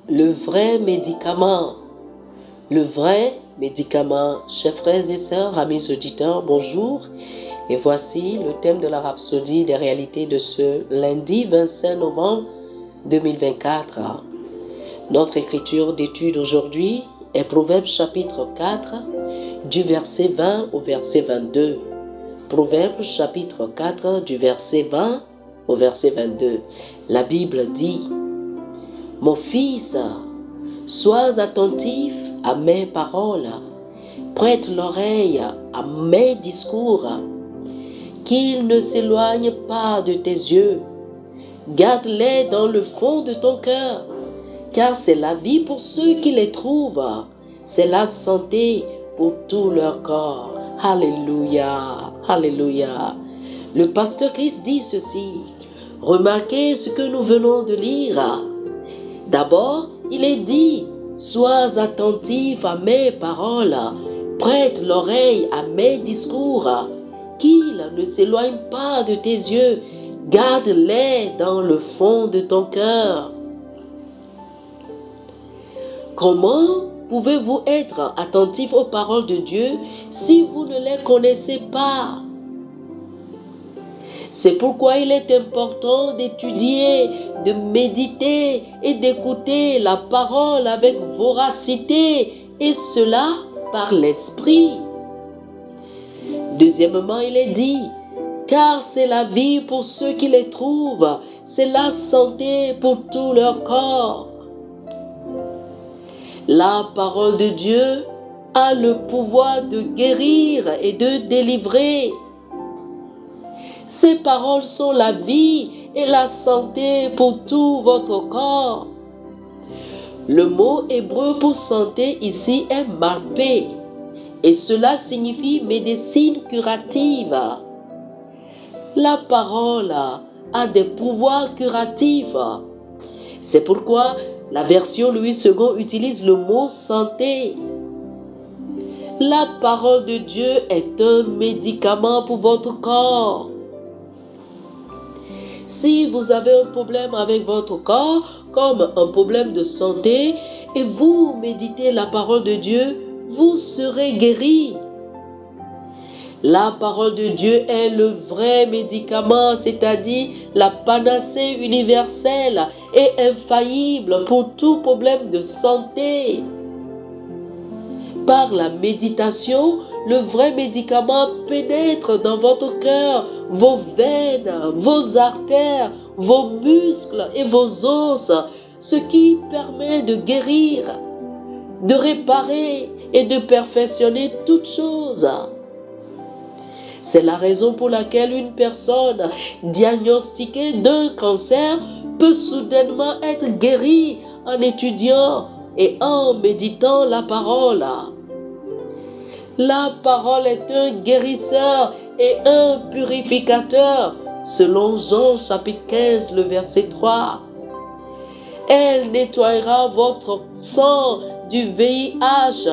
Le vrai médicament. Le vrai médicament. Chers frères et sœurs, amis auditeurs, bonjour. Et voici le thème de la rhapsodie des réalités de ce lundi 25 novembre 2024. Notre écriture d'étude aujourd'hui est Proverbes chapitre 4, du verset 20 au verset 22. Proverbes chapitre 4, du verset 20 au verset 22. La Bible dit: Mon fils, sois attentif à mes paroles, prête l'oreille à mes discours, qu'ils ne s'éloignent pas de tes yeux, garde-les dans le fond de ton cœur, car c'est la vie pour ceux qui les trouvent, c'est la santé pour tout leur corps. Alléluia, alléluia. Le pasteur Christ dit ceci. Remarquez ce que nous venons de lire. D'abord, il est dit: sois attentif à mes paroles, prête l'oreille à mes discours, qu'ils ne s'éloignent pas de tes yeux, garde-les dans le fond de ton cœur. Comment pouvez-vous être attentif aux paroles de Dieu si vous ne les connaissez pas? C'est pourquoi il est important d'étudier, de méditer et d'écouter la parole avec voracité, et cela par l'esprit. Deuxièmement, il est dit: car c'est la vie pour ceux qui les trouvent, c'est la santé pour tout leur corps. La parole de Dieu a le pouvoir de guérir et de délivrer. Ces paroles sont la vie et la santé pour tout votre corps. Le mot hébreu pour santé ici est marpé, et cela signifie médecine curative. La parole a des pouvoirs curatifs. C'est pourquoi la version Louis II utilise le mot santé. La parole de Dieu est un médicament pour votre corps. Si vous avez un problème avec votre corps, comme un problème de santé, et vous méditez la parole de Dieu, vous serez guéri. La parole de Dieu est le vrai médicament, c'est-à-dire la panacée universelle et infaillible pour tout problème de santé. Par la méditation, le vrai médicament pénètre dans votre cœur, vos veines, vos artères, vos muscles et vos os, ce qui permet de guérir, de réparer et de perfectionner toutes choses. C'est la raison pour laquelle une personne diagnostiquée d'un cancer peut soudainement être guérie en étudiant et en méditant la parole. La parole est un guérisseur et un purificateur, selon Jean chapitre 15, le verset 3. Elle nettoiera votre sang du VIH.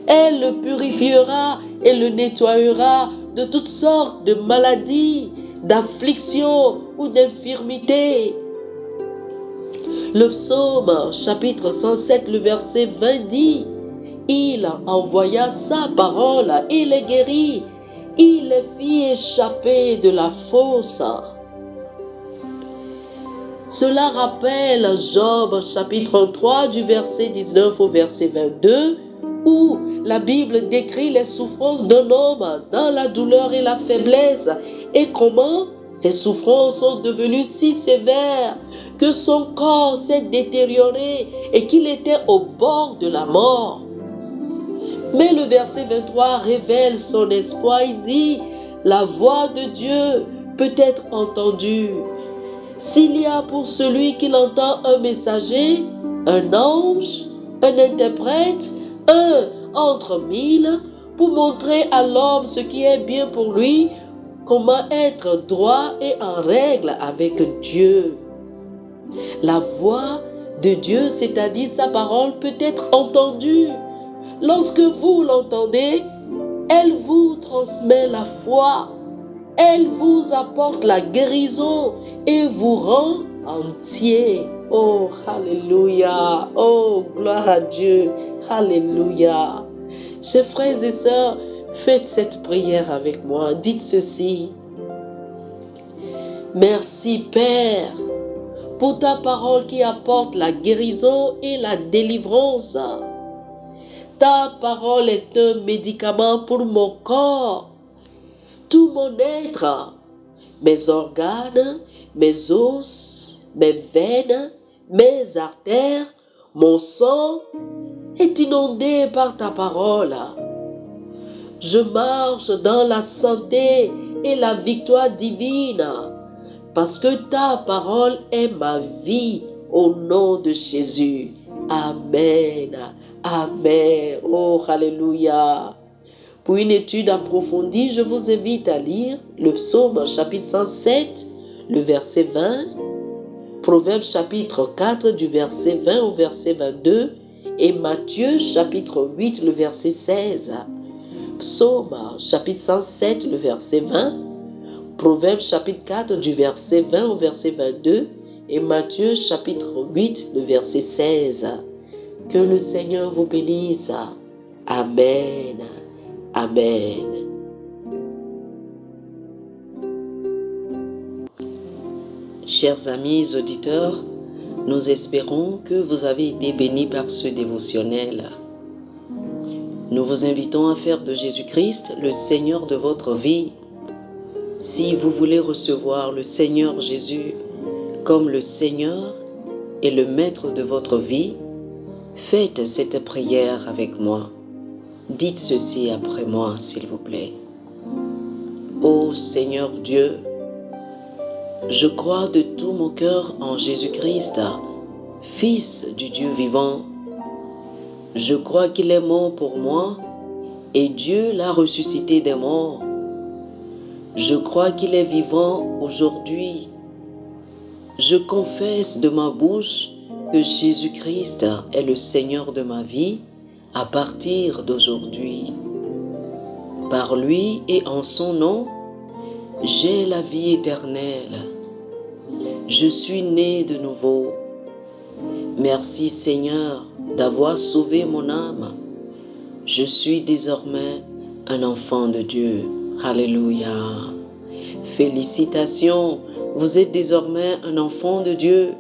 Elle le purifiera et le nettoiera de toutes sortes de maladies, d'afflictions ou d'infirmités. Le psaume chapitre 107, le verset 20 dit: il envoya sa parole et les guérit. Il les fit échapper de la fosse. Cela rappelle Job chapitre 3 du verset 19 au verset 22, où la Bible décrit les souffrances d'un homme dans la douleur et la faiblesse, et comment ces souffrances sont devenues si sévères que son corps s'est détérioré et qu'il était au bord de la mort. Mais le verset 23 révèle son espoir. Il dit: la voix de Dieu peut être entendue. S'il y a pour celui qui l'entend un messager, un ange, un interprète, un entre mille, pour montrer à l'homme ce qui est bien pour lui, comment être droit et en règle avec Dieu. La voix de Dieu, c'est-à-dire sa parole, peut être entendue. Lorsque vous l'entendez, elle vous transmet la foi, elle vous apporte la guérison et vous rend entier. Oh, alléluia. Oh, gloire à Dieu. Alléluia. Chers frères et sœurs, faites cette prière avec moi. Dites ceci. Merci Père pour ta parole qui apporte la guérison et la délivrance. Ta parole est un médicament pour mon corps, tout mon être, mes organes, mes os, mes veines, mes artères, mon sang est inondé par ta parole. Je marche dans la santé et la victoire divine parce que ta parole est ma vie au nom de Jésus. Amen. Amen. Oh, alléluia. Pour une étude approfondie, je vous invite à lire le psaume chapitre 107, le verset 20, Proverbe chapitre 4 du verset 20 au verset 22 et Matthieu chapitre 8, le verset 16. Psaume chapitre 107, le verset 20, Proverbe chapitre 4 du verset 20 au verset 22 et Matthieu chapitre 8, le verset 16. Que le Seigneur vous bénisse. Amen. Amen. Chers amis auditeurs, nous espérons que vous avez été bénis par ce dévotionnel. Nous vous invitons à faire de Jésus-Christ le Seigneur de votre vie. Si vous voulez recevoir le Seigneur Jésus comme le Seigneur et le Maître de votre vie, faites cette prière avec moi. Dites ceci après moi, s'il vous plaît. Ô Seigneur Dieu, je crois de tout mon cœur en Jésus-Christ, Fils du Dieu vivant. Je crois qu'il est mort pour moi et Dieu l'a ressuscité des morts. Je crois qu'il est vivant aujourd'hui. Je confesse de ma bouche que Jésus-Christ est le Seigneur de ma vie à partir d'aujourd'hui. Par lui et en son nom, j'ai la vie éternelle. Je suis né de nouveau. Merci Seigneur d'avoir sauvé mon âme. Je suis désormais un enfant de Dieu. Alléluia. Félicitations, vous êtes désormais un enfant de Dieu.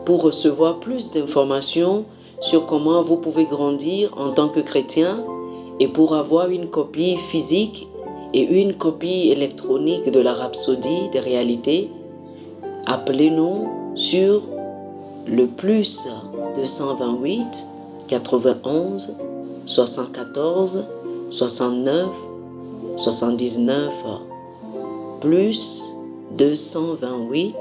Pour recevoir plus d'informations sur comment vous pouvez grandir en tant que chrétien et pour avoir une copie physique et une copie électronique de la Rhapsodie des réalités, appelez-nous sur le plus 228 91 74 69 79 plus 228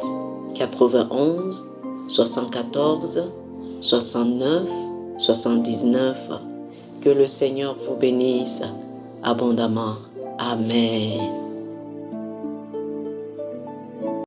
91 74 69 79. Que le Seigneur vous bénisse abondamment. Amen.